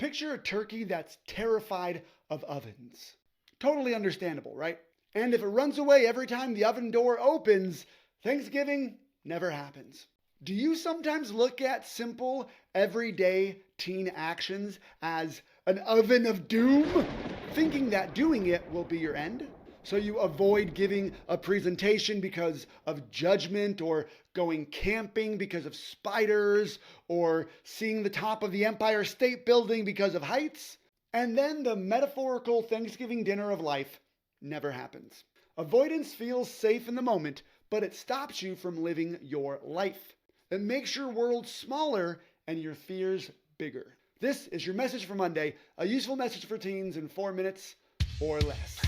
Picture a turkey that's terrified of ovens. Totally understandable, right? And if it runs away every time the oven door opens, Thanksgiving never happens. Do you sometimes look at simple, everyday teen actions as an oven of doom, thinking that doing it will be your end? So you avoid giving a presentation because of judgment, or going camping because of spiders, or seeing the top of the Empire State Building because of heights? And then the metaphorical Thanksgiving dinner of life never happens. Avoidance feels safe in the moment, but it stops you from living your life. It makes your world smaller and your fears bigger. This is your message for Monday, a useful message for teens in 4 minutes or less.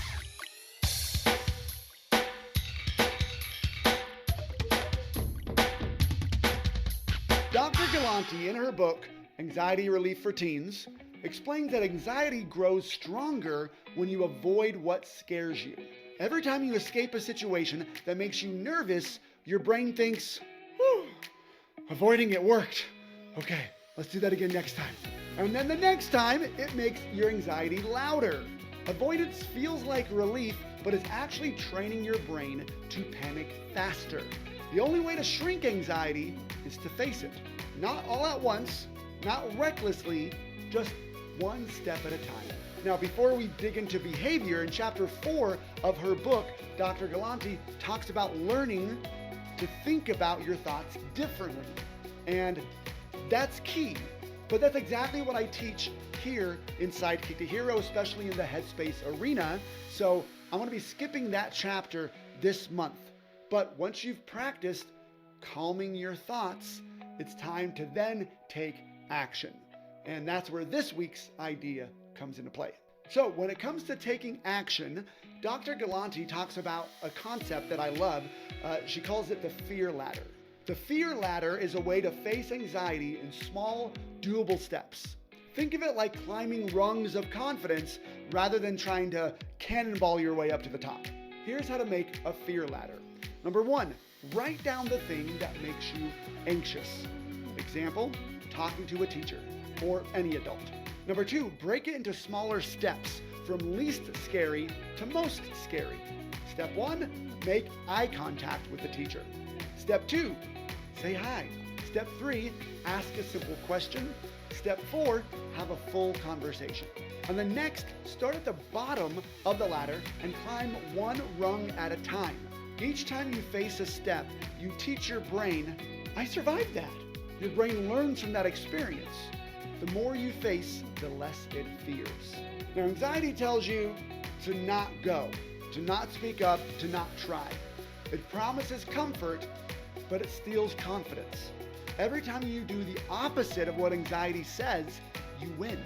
Dr. Galanti, in her book, Anxiety Relief for Teens, explains that anxiety grows stronger when you avoid what scares you. Every time you escape a situation that makes you nervous, your brain thinks, whew, avoiding it worked. Okay, let's do that again next time. And then the next time, it makes your anxiety louder. Avoidance feels like relief, but it's actually training your brain to panic faster. The only way to shrink anxiety is to face it. Not all at once, not recklessly, just one step at a time. Now, before we dig into behavior, in chapter 4 of her book, Dr. Galanti talks about learning to think about your thoughts differently. And that's key. But that's exactly what I teach here in Sidekick to Hero, especially in the Headspace arena. So I'm going to be skipping that chapter this month. But once you've practiced calming your thoughts, it's time to then take action. And that's where this week's idea comes into play. So when it comes to taking action, Dr. Galanti talks about a concept that I love. She calls it the fear ladder. The fear ladder is a way to face anxiety in small, doable steps. Think of it like climbing rungs of confidence rather than trying to cannonball your way up to the top. Here's how to make a fear ladder. Number 1, write down the thing that makes you anxious. Example, talking to a teacher or any adult. Number 2, break it into smaller steps from least scary to most scary. Step 1, make eye contact with the teacher. Step 2, say hi. Step 3, ask a simple question. Step 4, have a full conversation. And then next, start at the bottom of the ladder and climb one rung at a time. Each time you face a step, you teach your brain, I survived that. Your brain learns from that experience. The more you face, the less it fears. Now, anxiety tells you to not go, to not speak up, to not try. It promises comfort, but it steals confidence. Every time you do the opposite of what anxiety says, you win.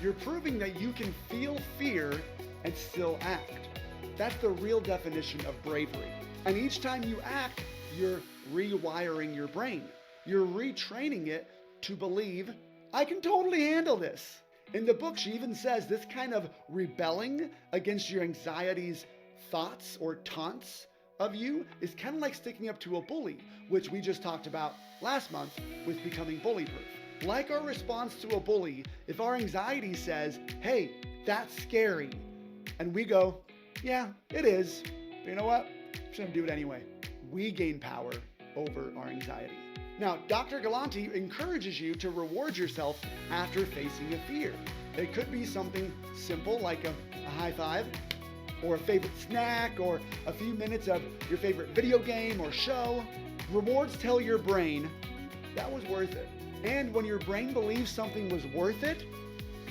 You're proving that you can feel fear and still act. That's the real definition of bravery. And each time you act, you're rewiring your brain. You're retraining it to believe, I can totally handle this. In the book, she even says this kind of rebelling against your anxiety's thoughts or taunts of you is kind of like sticking up to a bully, which we just talked about last month with becoming bully proof. Like our response to a bully, if our anxiety says, hey, that's scary, and we go, yeah, it is, but you know what? I'm just gonna do it anyway. We gain power over our anxiety. Now, Dr. Galanti encourages you to reward yourself after facing a fear. It could be something simple like a high five, or a favorite snack, or a few minutes of your favorite video game or show. Rewards tell your brain that was worth it. And when your brain believes something was worth it,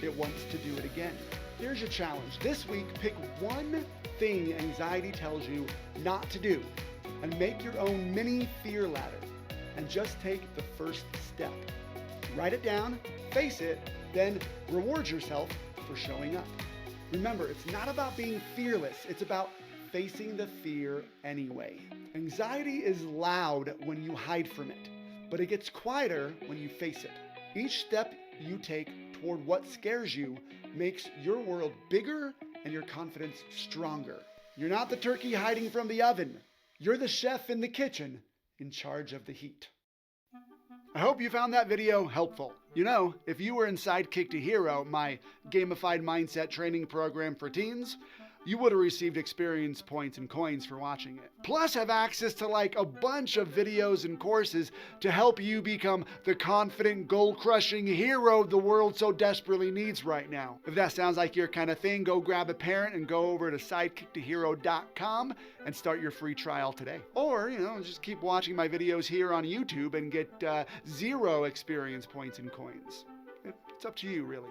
it wants to do it again. Here's your challenge. This week, pick one thing anxiety tells you not to do and make your own mini fear ladder. And just take the first step. Write it down, face it, then reward yourself for showing up. Remember, it's not about being fearless. It's about facing the fear anyway. Anxiety is loud when you hide from it, but it gets quieter when you face it. Each step you take toward what scares you makes your world bigger and your confidence stronger. You're not the turkey hiding from the oven. You're the chef in the kitchen in charge of the heat. I hope you found that video helpful. You know, if you were in Sidekick to Hero, my gamified mindset training program for teens, you would have received experience points and coins for watching it. Plus have access to like a bunch of videos and courses to help you become the confident, goal-crushing hero the world so desperately needs right now. If that sounds like your kind of thing, go grab a parent and go over to sidekicktohero.com and start your free trial today. Or, just keep watching my videos here on YouTube and get 0 experience points and coins. It's up to you, really.